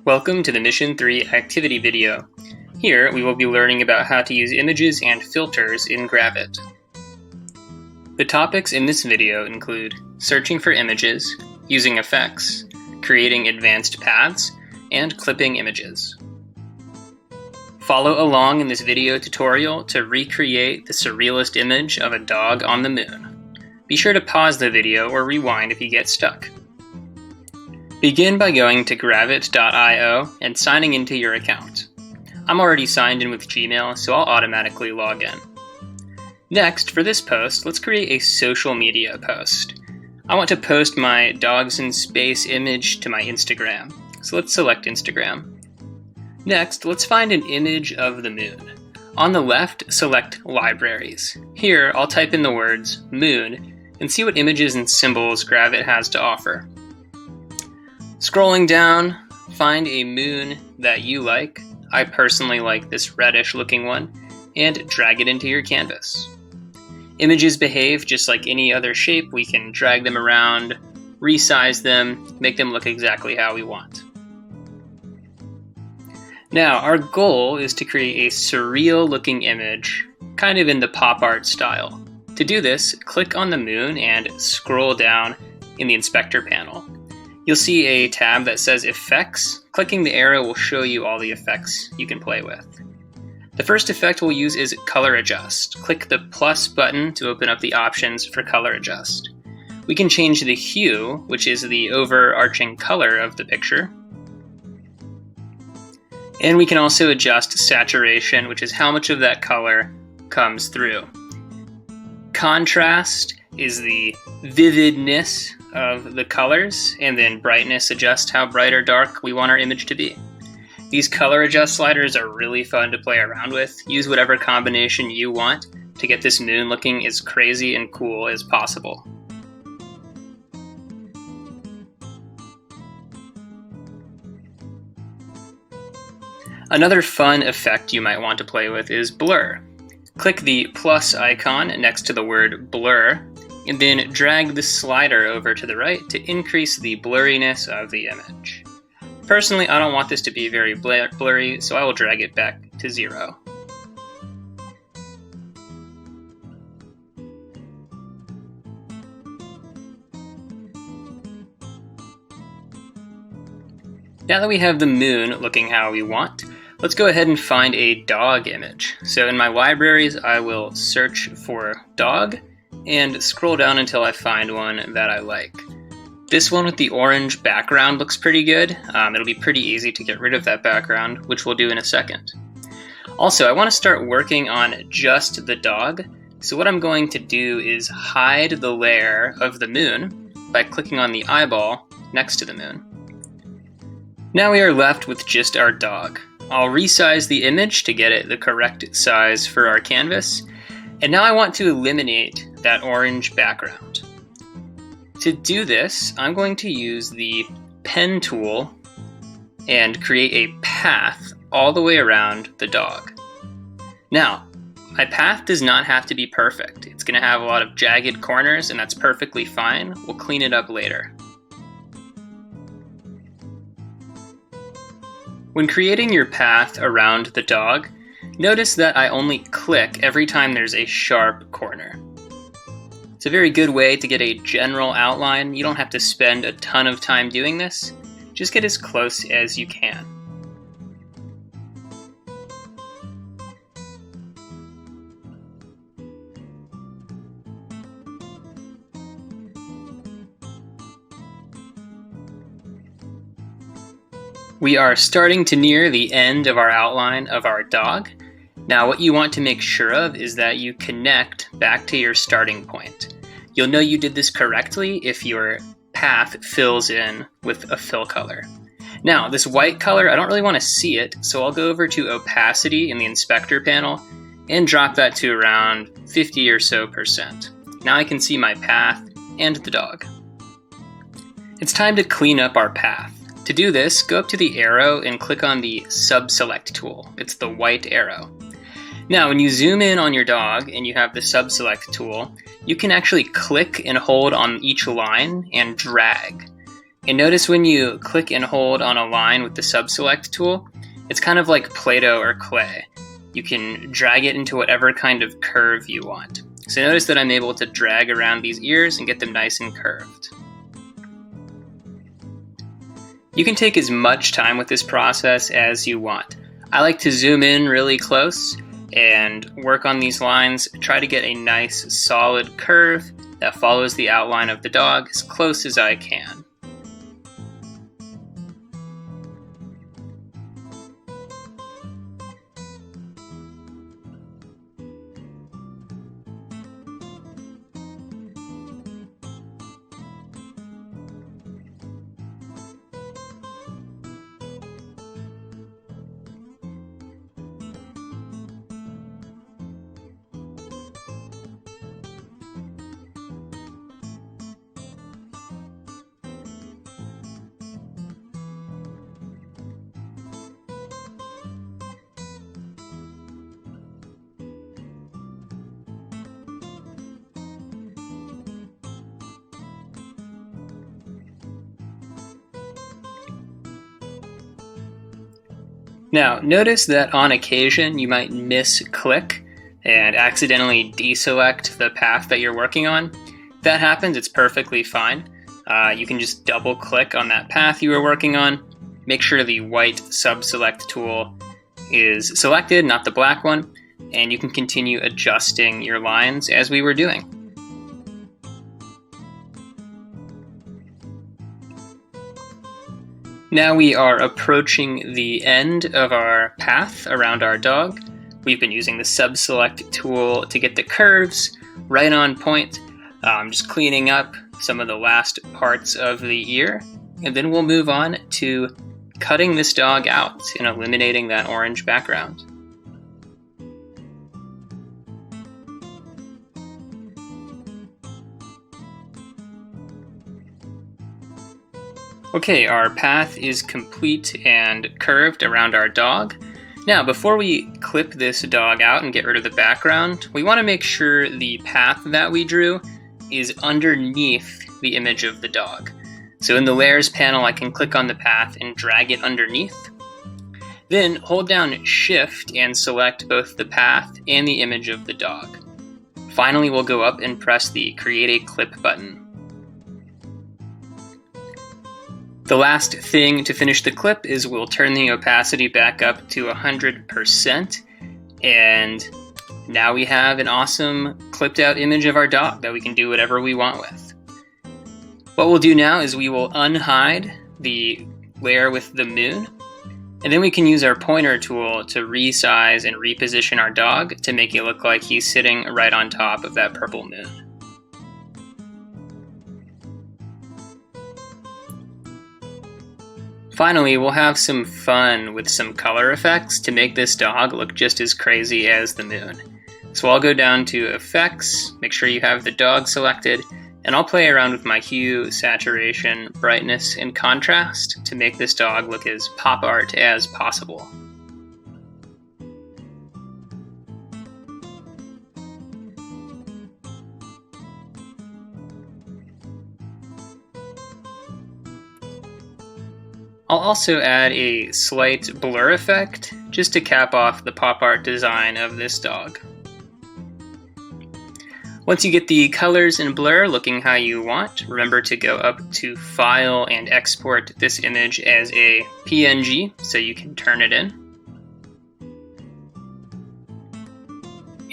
Welcome to the Mission 3 activity video. Here we will be learning about how to use images and filters in Gravit. The topics in this video include searching for images, using effects, creating advanced paths, and clipping images. Follow along in this video tutorial to recreate the surrealist image of a dog on the moon. Be sure to pause the video or rewind if you get stuck. Begin by going to gravit.io and signing into your account. I'm already signed in with Gmail, so I'll automatically log in. Next, for this post, let's create a social media post. I want to post my dogs in space image to my Instagram, so let's select Instagram. Next, let's find an image of the moon. On the left, select Libraries. Here, I'll type in the words moon and see what images and symbols Gravit has to offer. Scrolling down, find a moon that you like. I personally like this reddish looking one, and drag it into your canvas. Images behave just like any other shape. We can drag them around, resize them, make them look exactly how we want. Now, our goal is to create a surreal looking image, kind of in the pop art style. To do this, click on the moon and scroll down in the inspector panel. You'll see a tab that says Effects. Clicking the arrow will show you all the effects you can play with. The first effect we'll use is Color Adjust. Click the plus button to open up the options for Color Adjust. We can change the hue, which is the overarching color of the picture. And we can also adjust saturation, which is how much of that color comes through. Contrast is the vividness of the colors, and then brightness adjusts how bright or dark we want our image to be. These color adjust sliders are really fun to play around with. Use whatever combination you want to get this moon looking as crazy and cool as possible. Another fun effect you might want to play with is blur. Click the plus icon next to the word blur, and then drag the slider over to the right to increase the blurriness of the image. Personally, I don't want this to be very blurry, so I will drag it back to 0. Now that we have the moon looking how we want, let's go ahead and find a dog image. So in my libraries, I will search for dog and scroll down until I find one that I like. This one with the orange background looks pretty good. It'll be pretty easy to get rid of that background, which we'll do in a second. Also, I want to start working on just the dog. So what I'm going to do is hide the layer of the moon by clicking on the eyeball next to the moon. Now we are left with just our dog. I'll resize the image to get it the correct size for our canvas. And now I want to eliminate that orange background. To do this, I'm going to use the pen tool and create a path all the way around the dog. Now, my path does not have to be perfect. It's going to have a lot of jagged corners, and that's perfectly fine. We'll clean it up later. When creating your path around the dog, notice that I only click every time there's a sharp corner. It's a very good way to get a general outline. You don't have to spend a ton of time doing this. Just get as close as you can. We are starting to near the end of our outline of our dog. Now, what you want to make sure of is that you connect back to your starting point. You'll know you did this correctly if your path fills in with a fill color. Now, this white color, I don't really want to see it, so I'll go over to opacity in the inspector panel and drop that to around 50 or so %. Now I can see my path and the dog. It's time to clean up our path. To do this, go up to the arrow and click on the Sub-Select tool. It's the white arrow. Now, when you zoom in on your dog and you have the Sub-Select tool, you can actually click and hold on each line and drag. And notice when you click and hold on a line with the subselect tool, it's kind of like Play-Doh or clay. You can drag it into whatever kind of curve you want. So notice that I'm able to drag around these ears and get them nice and curved. You can take as much time with this process as you want. I like to zoom in really close and work on these lines, try to get a nice solid curve that follows the outline of the dog as close as I can. Now, notice that on occasion you might misclick and accidentally deselect the path that you're working on. If that happens, it's perfectly fine. You can just double click on that path you were working on. Make sure the white subselect tool is selected, not the black one, and you can continue adjusting your lines as we were doing. Now we are approaching the end of our path around our dog. We've been using the subselect tool to get the curves right on point, just cleaning up some of the last parts of the ear, and then we'll move on to cutting this dog out and eliminating that orange background. Okay, our path is complete and curved around our dog. Now, before we clip this dog out and get rid of the background, we want to make sure the path that we drew is underneath the image of the dog. So in the Layers panel, I can click on the path and drag it underneath. Then hold down Shift and select both the path and the image of the dog. Finally, we'll go up and press the Create a Clip button. The last thing to finish the clip is we'll turn the opacity back up to 100%, and now we have an awesome clipped out image of our dog that we can do whatever we want with. What we'll do now is we will unhide the layer with the moon, and then we can use our pointer tool to resize and reposition our dog to make it look like he's sitting right on top of that purple moon. Finally, we'll have some fun with some color effects to make this dog look just as crazy as the moon. So I'll go down to Effects, make sure you have the dog selected, and I'll play around with my hue, saturation, brightness, and contrast to make this dog look as pop art as possible. I'll also add a slight blur effect just to cap off the pop art design of this dog. Once you get the colors and blur looking how you want, remember to go up to File and export this image as a PNG so you can turn it in.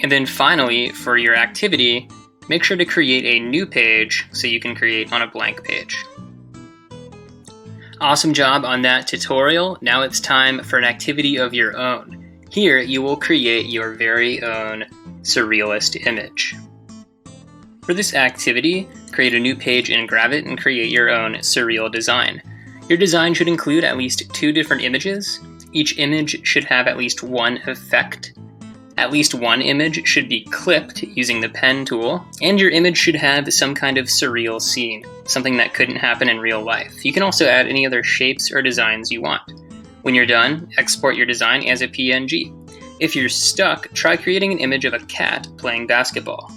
And then finally, for your activity, make sure to create a new page so you can create on a blank page. Awesome job on that tutorial. Now it's time for an activity of your own. Here you will create your very own surrealist image. For this activity, create a new page in Gravit and create your own surreal design. Your design should include at least 2 different images. Each image should have at least one effect. At least one image should be clipped using the pen tool, and your image should have some kind of surreal scene, something that couldn't happen in real life. You can also add any other shapes or designs you want. When you're done, export your design as a PNG. If you're stuck, try creating an image of a cat playing basketball.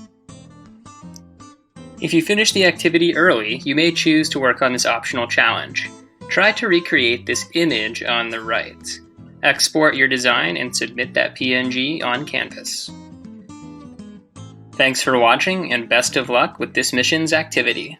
If you finish the activity early, you may choose to work on this optional challenge. Try to recreate this image on the right. Export your design and submit that PNG on Canvas. Thanks for watching, and best of luck with this mission's activity.